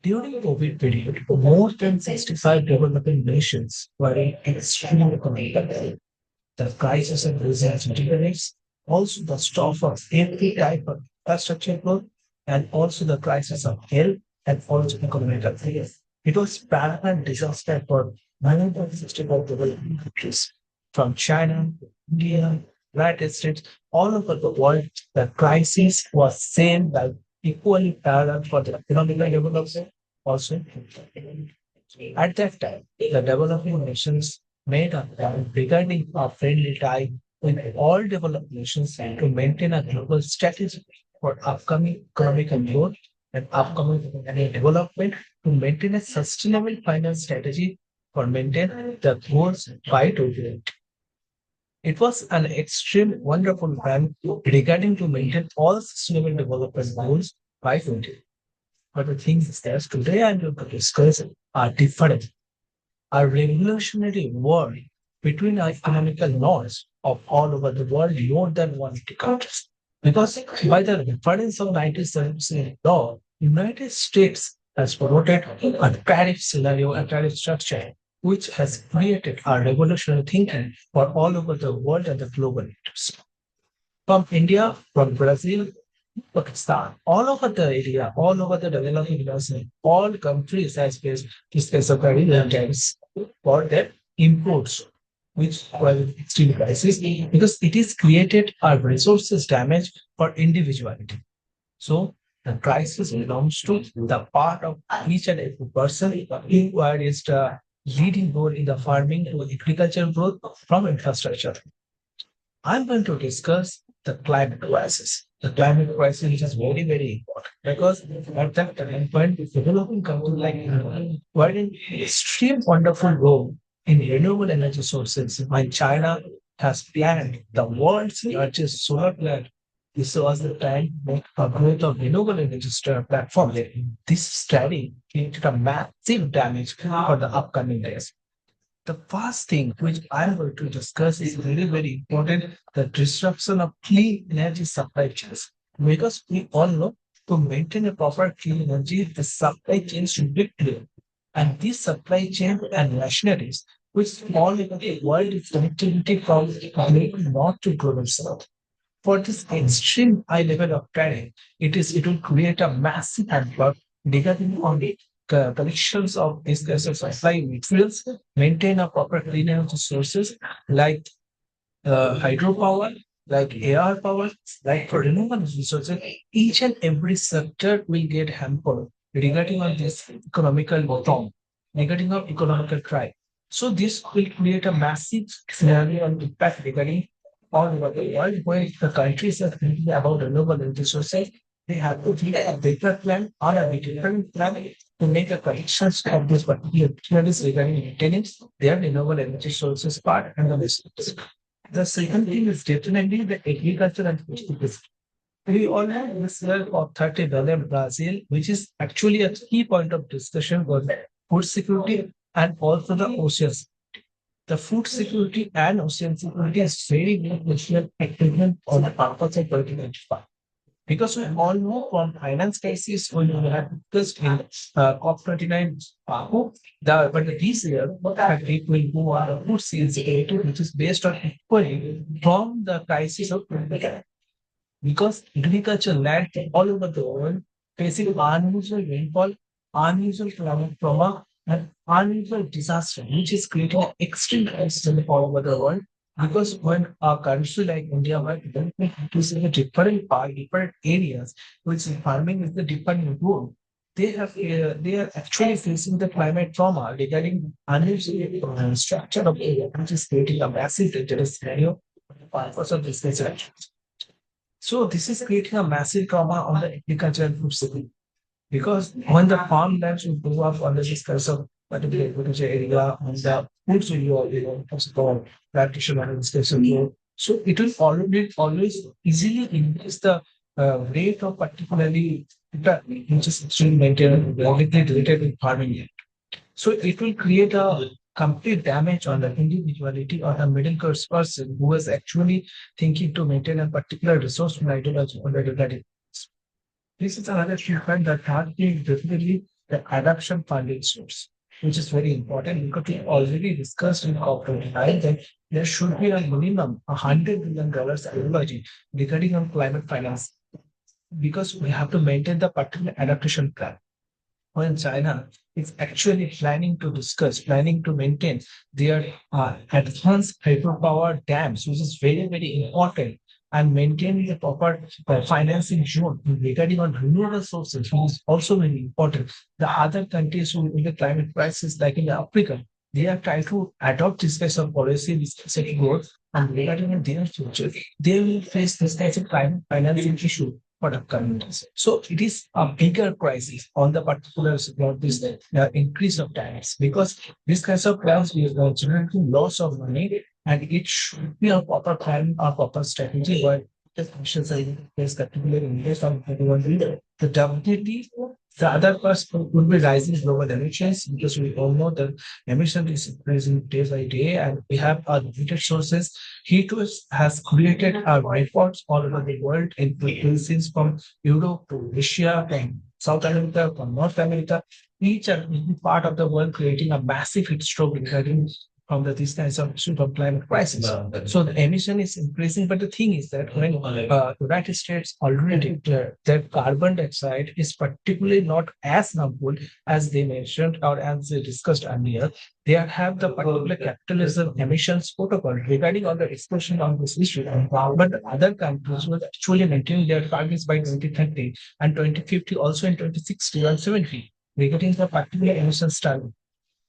During COVID period, more than 65 developing nations were in extreme economic trouble. The crisis in resource interconnects, also the stop of every type of infrastructure growth, and also the crisis of health and also economic affairs. It was parallel disaster for 965 developing countries, from China, India, United States, all over the world. The crisis was same like equally parallel for the economic development also. At that time, the developing nations made a plan regarding a friendly tie with all developed nations to maintain a global strategy for upcoming economic growth and upcoming economic development to maintain a sustainable finance strategy for maintain the goals by 2030. It was an extreme wonderful plan regarding to maintain all sustainable development goals by 2030. But the thing is that today I'm going to discuss are different. A revolutionary war between our economical laws of all over the world, more than 180 countries. Because by the reference of 1977 law, United States has promoted a tariff scenario, a tariff structure, which has created a revolutionary thinking for all over the world and the global leaders. From India, from Brazil, Pakistan, all over the area, all over the developing nations, all countries has faced this case of very tariffs for their imports, which was extreme crisis because it is created a resources damage for individuality. So the crisis belongs to the part of each and every person who is the leading role in the farming to agricultural growth from infrastructure. I'm going to discuss the climate crisis. The climate crisis which is very, very important because at that time point, developing countries like India were in extreme wonderful role in renewable energy sources. While China has planned the world's largest solar plant, this was the time to make a growth of renewable energy platform. This study created a massive damage for the upcoming days. The first thing which I'm going to discuss is very, very important the disruption of clean energy supply chains. Because we all know to maintain a proper clean energy, the supply chain should be clear. And these supply chain and machineries, which all over the world is connectivity from global north to global south. For this extreme high level of training, it will create a massive impact regarding on the collections of these kinds of supply materials, maintain a proper clean energy sources like hydropower, like air power, like for renewable resources. Each and every sector will get hampered regarding on this economical storm, regarding of economical crime. So this will create a massive scenario and impact regarding all over the world where the countries are thinking about renewable energy sources. They have to think a better plan or a different plan to make a corrections of this particular materials regarding maintenance, their renewable energy sources part and the resources. The second thing is definitely the agriculture and food security. We all have this year of 30 billion Brazil, which is actually a key point of discussion for food security and also the oceans. The food security and ocean security is very beneficial agreement on the purpose of 2025. Because we all know from finance crisis when we have discussed in COP29, but this year, it will go on the food security, which is based on equally from the crisis of 2020. Because agriculture land all over the world facing unusual rainfall, unusual climate trauma, and unusual disaster, which is creating an extreme crisis all over the world. Because when a country like India might development is in a different part, different areas, which farming is the different role, they are actually facing the climate trauma regarding unusual structure of area, which is creating a massive dangerous scenario for the purpose of this research. So this is creating a massive trauma on the agriculture and food security. Because when the farmlands will go up under this kind of particular agriculture area and the foods will go, what's it called, plantation and discussion go. So it will already always easily increase the rate of particularly which is extremely maintained directly related with farming. So it will create a complete damage on the individuality or the middle class person who is actually thinking to maintain a particular resource from ideology on the regarding. This is another treatment that has been definitely the adoption funding source, which is very important because we already discussed in COP29 that there should be a minimum $100 billion ideology regarding on climate finance because we have to maintain the particular adaptation plan when China is actually planning to maintain their advanced hydropower dams, which is very, very important, and maintaining the proper financing zone regarding on renewable sources, which is also very important. The other countries who in the climate crisis, like in Africa, they are trying to adopt this kind of policy, this kind of growth, and regarding in their future, they will face this kind of climate financing issue for upcoming days. So it is a bigger crisis on the particulars about this increase of tariffs because these kinds of plans will generating loss of money and it should be a proper plan or proper strategy where the functions are in place, particularly in case of anyone leader. The definitely the other first would be rising global emissions because we all know that emission is increasing day by day and we have our limited sources. Heat waves has created records all over the world in places from Europe to Asia, from South America, from North America, each and every part of the world creating a massive heat stroke regarding from these kinds of issues of climate crisis. So the emission is increasing, but the thing is that when United States already declared that carbon dioxide is particularly not as harmful as they mentioned or as they discussed earlier, they have the particular capitalism emissions protocol regarding on the discussion on this issue. But the other countries will actually maintain their targets by 2030 and 2050, also in 2060 and 70 regarding the particular emissions target.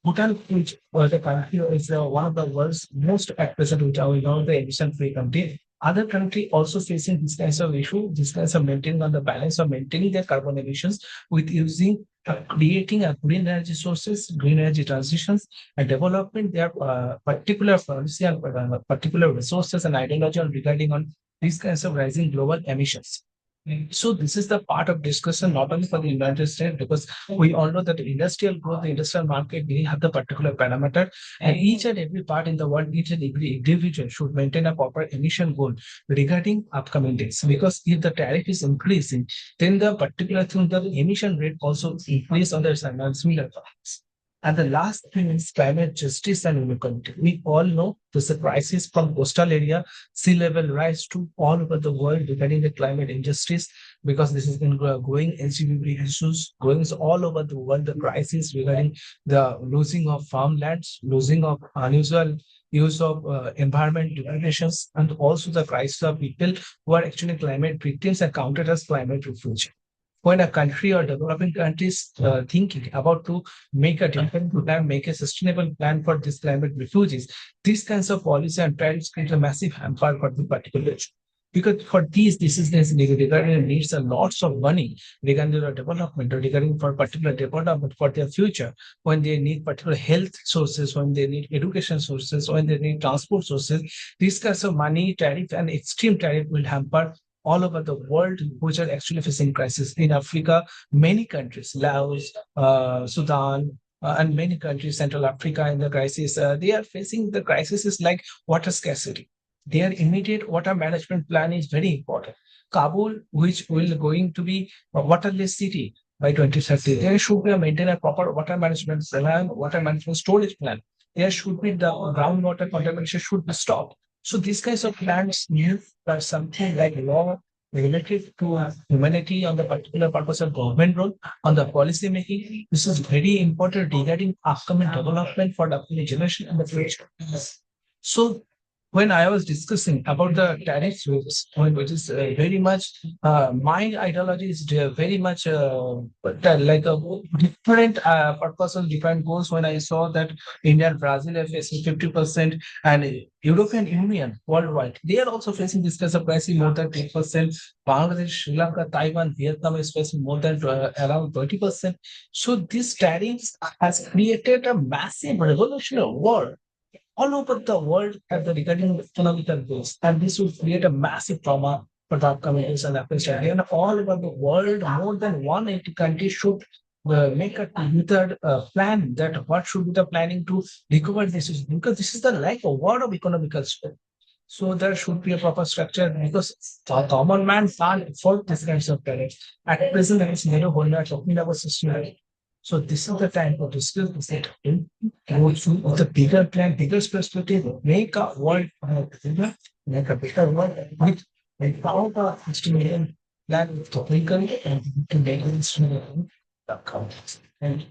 Bhutan, which was the country, is one of the world's most at present, which are now the emission-free country. Other country also facing this kinds of issue, this kinds of maintaining on the balance of maintaining their carbon emissions with using creating a green energy sources, green energy transitions, and developing their particular policy and particular resources and ideology on regarding on these kinds of rising global emissions. So this is the part of discussion not only for the United States because we all know that the industrial growth, the industrial market, they have the particular parameter, and each and every part in the world, each and every individual should maintain a proper emission goal regarding upcoming days. Because if the tariff is increasing, then the particular thing, the emission rate also increase on the similar parts. And the last thing is climate justice and inequality. We all know there's a crisis from coastal area, sea level rise to all over the world regarding the climate injustice because this has been growing LGBT issues, growing all over the world, the crisis regarding the losing of farmlands, losing of unusual use of environment degradations, and also the crisis of people who are actually climate victims and counted as climate refugees when a country or developing countries thinking about to make a different plan, make a sustainable plan for this climate refugees, these kinds of policy and trends create a massive hamper for the particular issue. Because for these decisions regarding needs a lots of money regarding their development or regarding for particular development for their future, when they need particular health sources, when they need education sources, when they need transport sources, these kinds of money tariff and extreme tariff will hamper all over the world which are actually facing crisis. In Africa, many countries, Laos, Sudan, and many countries, Central Africa in the crisis, they are facing the crisis is like water scarcity. Their immediate water management plan is very important. Kabul, which will going to be a waterless city by 2030, there should be a maintain a proper water management plan, water management storage plan. There should be the groundwater contamination should be stopped. So these kinds of plans need something like law related to humanity on the particular purpose of government role on the policy making. This is very important regarding upcoming development for the upcoming generation and the future. So when I was discussing about the tariffs, which is very much my ideology is very much like a different purpose and different goals. When I saw that India and Brazil are facing 50% and European Union worldwide, they are also facing this kind of crisis more than 10%. Bangladesh, Sri Lanka, Taiwan, Vietnam is facing more than around 20%. So these tariffs has created a massive revolutionary war all over the world at the regarding economical growth. And this will create a massive trauma for the upcoming years and Afghanistan. And all over the world, more than 180 countries should make a method plan that what should be the planning to recover this issue. Because this is the like a war of economical spread. So there should be a proper structure because the common man can't afford this kinds of credit. At present, there is no one talking about system So this is the time to discuss the set go through the bigger plan, bigger perspective, make a world bigger, make a bigger world with all the instrument plan with topical and to make instrument the countries. And